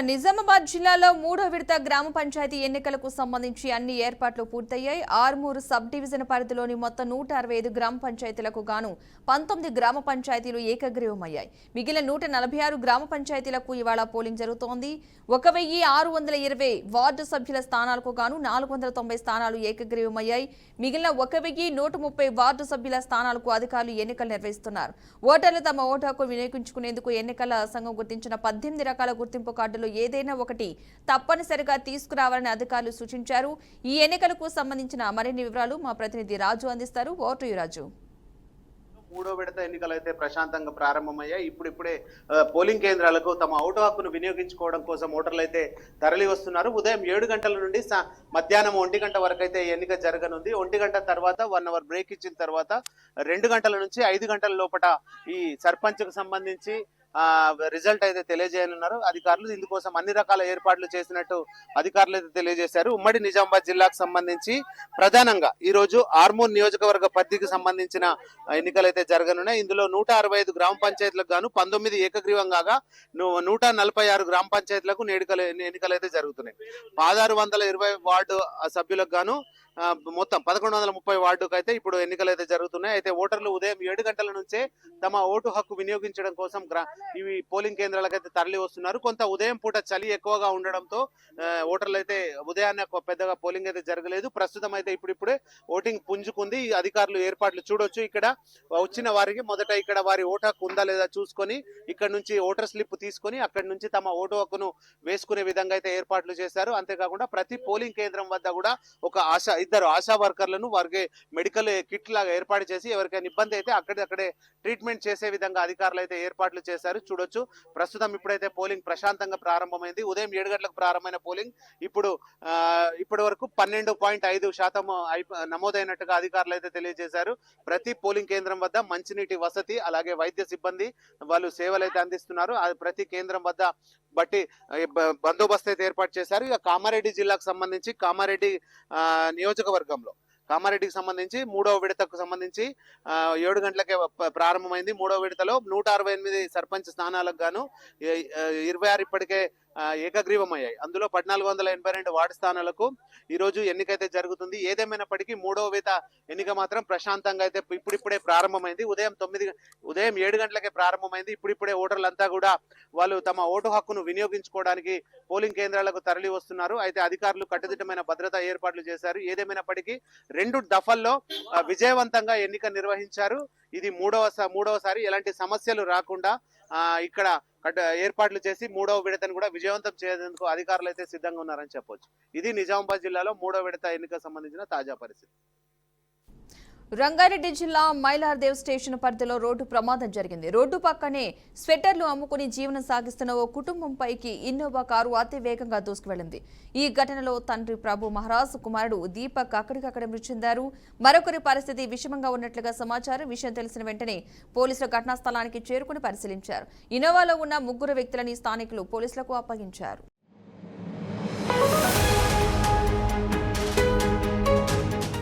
నిజామాబాద్ జిల్లాలో మూడో విడత గ్రామ పంచాయతీ ఎన్నికలకు సంబంధించి అన్ని ఏర్పాట్లు పూర్తయ్యాయి. ఆర్మూరు సబ్ డివిజన్ పరిధిలోని మొత్తం 165 గ్రామ పంచాయతీలకు గాను 19 గ్రామ పంచాయతీలు ఏకగ్రీవమయ్యాయి. మిగిలిన 146 గ్రామ పంచాయతీలకు ఇవాళ పోలింగ్ జరుగుతోంది. 1620 వార్డు సభ్యుల స్థానాలకు గాను 490 స్థానాలు ఏకగ్రీవమయ్యాయి. మిగిలిన 1130 వార్డు సభ్యుల స్థానాలకు అధికారులు ఎన్నికలు నిర్వహిస్తున్నారు. ఓటర్లు తమ ఓటు హక్కు వినియోగించుకునేందుకు ఎన్నికల సంఘం గుర్తించిన 18 రకాల గుర్తింపు కార్డులు ఏదైనా ఒకటి తప్పనిసరిగా తీసుకురావాలని అధికారులు సూచించారు. ఈ ఎన్నికలకు సంబంధించిన మరిన్ని వివరాలు మా ప్రతినిధి రాజు అందిస్తారు. ఓటు రాజు. మూడో విడత ఎన్నికలు అయితే ప్రశాంతంగా ప్రారంభమయ్యాయి. ఇప్పుడిప్పుడే పోలింగ్ కేంద్రాలకు తమ ఓటు హక్కును వినియోగించుకోవడం కోసం ఓటర్లు అయితే తరలి వస్తున్నారు. ఉదయం 7 గంటల నుండి మధ్యాహ్నం 1 గంట వరకు అయితే ఎన్నిక జరగనుంది. 1 గంట తర్వాత 1 అవర్ బ్రేక్ ఇచ్చిన తర్వాత 2 గంటల నుంచి 5 గంటల లోపల ఈ సర్పంచ్కు సంబంధించి రిజల్ట్ అయితే తెలియజేయనున్నారు అధికారులు. ఇందుకోసం అన్ని రకాల ఏర్పాట్లు చేసినట్టు అధికారులు అయితే తెలియజేశారు. ఉమ్మడి నిజామాబాద్ జిల్లాకు సంబంధించి ప్రధానంగా ఈ రోజు ఆర్మూర్ నియోజకవర్గ పరిధికి సంబంధించిన ఎన్నికలు అయితే జరగనున్నాయి. ఇందులో 165 గ్రామ పంచాయతీలకు గాను 19 ఏకగ్రీవంగా 146 గ్రామ పంచాయతీలకు ఎన్నికలు అయితే జరుగుతున్నాయి. 1620 వార్డు సభ్యులకు గాను మొత్తం 1130 వార్డుకు అయితే ఇప్పుడు ఎన్నికలు అయితే జరుగుతున్నాయి. అయితే ఓటర్లు ఉదయం 7 గంటల నుంచే తమ ఓటు హక్కు వినియోగించడం కోసం ఇవి పోలింగ్ కేంద్రాలకు అయితే తరలి వస్తున్నారు. కొంత ఉదయం పూట చలి ఎక్కువగా ఉండడంతో ఓటర్లు అయితే ఉదయాన్నే పెద్దగా పోలింగ్ అయితే జరగలేదు. ప్రస్తుతం అయితే ఇప్పుడిప్పుడే ఓటింగ్ పుంజుకుంది. అధికారులు ఏర్పాట్లు చూడొచ్చు. ఇక్కడ వచ్చిన వారికి మొదట ఇక్కడ వారి ఓటు హక్కు ఉందా లేదా చూసుకొని ఇక్కడ నుంచి ఓటర్ స్లిప్ తీసుకొని అక్కడి నుంచి తమ ఓటు హక్కును వేసుకునే విధంగా అయితే ఏర్పాట్లు చేశారు. అంతేకాకుండా ప్రతి పోలింగ్ కేంద్రం వద్ద కూడా ఒక ఇద్దరు ఆశా వర్కర్లను వారికి మెడికల్ కిట్ లాగా ఏర్పాటు చేసి ఎవరికైనా ఇబ్బంది అయితే అక్కడే ట్రీట్మెంట్ చేసే విధంగా అధికారులు అయితే ఏర్పాట్లు చేశారు. చూడొచ్చు ప్రస్తుతం ఇప్పుడైతే పోలింగ్ ప్రశాంతంగా ప్రారంభమైంది. ఉదయం 7 గంటలకు ప్రారంభమైన పోలింగ్ ఇప్పటి వరకు 12.5% నమోదైనట్టుగా అధికారులు అయితే తెలియజేశారు. ప్రతి పోలింగ్ కేంద్రం వద్ద మంచినీటి వసతి అలాగే వైద్య సిబ్బంది వాళ్ళు సేవలు అయితే అందిస్తున్నారు. ప్రతి కేంద్రం వద్ద బట్టి బందోబస్తు అయితే ఏర్పాటు చేశారు. ఇక కామారెడ్డి జిల్లాకు సంబంధించి కామారెడ్డి నియోజకవర్గంలో కామారెడ్డికి సంబంధించి మూడవ విడతకు సంబంధించి 7 గంటలకే ప్రారంభమైంది. మూడవ విడతలో 168 సర్పంచ్ స్థానాలకు గాను 26 ఇప్పటికే ఏకగ్రీవమయ్యాయి. అందులో 1482 వార్డు స్థానాలకు ఈ రోజు ఎన్నికైతే జరుగుతుంది. ఏదేమైనప్పటికీ మూడవ విడత ఎన్నిక మాత్రం ప్రశాంతంగా అయితే ఇప్పుడిప్పుడే ప్రారంభమైంది. ఉదయం 7 గంటలకే ప్రారంభమైంది. ఇప్పుడిప్పుడే ఓటర్లంతా కూడా వాళ్ళు తమ ఓటు హక్కును వినియోగించుకోవడానికి పోలింగ్ కేంద్రాలకు తరలి వస్తున్నారు. అయితే అధికారులు కట్టుదిట్టమైన భద్రతా ఏర్పాట్లు చేశారు. ఏదేమైనప్పటికీ 2 దఫల్లో విజయవంతంగా ఎన్నిక నిర్వహించారు. ఇది మూడవసారి ఎలాంటి సమస్యలు రాకుండా ఇక్కడ ఏర్పాట్లు చేసి మూడవ విడతను కూడా విజయవంతం చేసేందుకు అధికారులు అయితే సిద్ధంగా ఉన్నారని చెప్పొచ్చు. ఇది నిజామాబాద్ జిల్లాలో మూడవ విడత ఎన్నికకు సంబంధించిన తాజా పరిస్థితి. రంగారెడ్డి జిల్లా మైలార్దేవ్ స్టేషన్ పరిధిలో రోడ్డు ప్రమాదం జరిగింది. రోడ్డు పక్కనే స్వెటర్లు అమ్ముకుని జీవనం సాగిస్తున్న ఓ కుటుంబంపైకి ఇన్నోవా కారు అతి వేగంగా దూసుకువెళ్లింది. ఈ ఘటనలో తండ్రి ప్రభు మహారాజ్ కుమారుడు దీపక్ అక్కడికక్కడే మృతి చెందారు. మరొకరి పరిస్థితి విషమంగా ఉన్నట్లుగా సమాచారం. విషయం తెలిసిన వెంటనే పోలీసులు ఘటనా స్థలానికి చేరుకుని పరిశీలించారు. ఇన్నోవాలో ఉన్న 3 వ్యక్తులని స్థానికులు పోలీసులకు అప్పగించారు.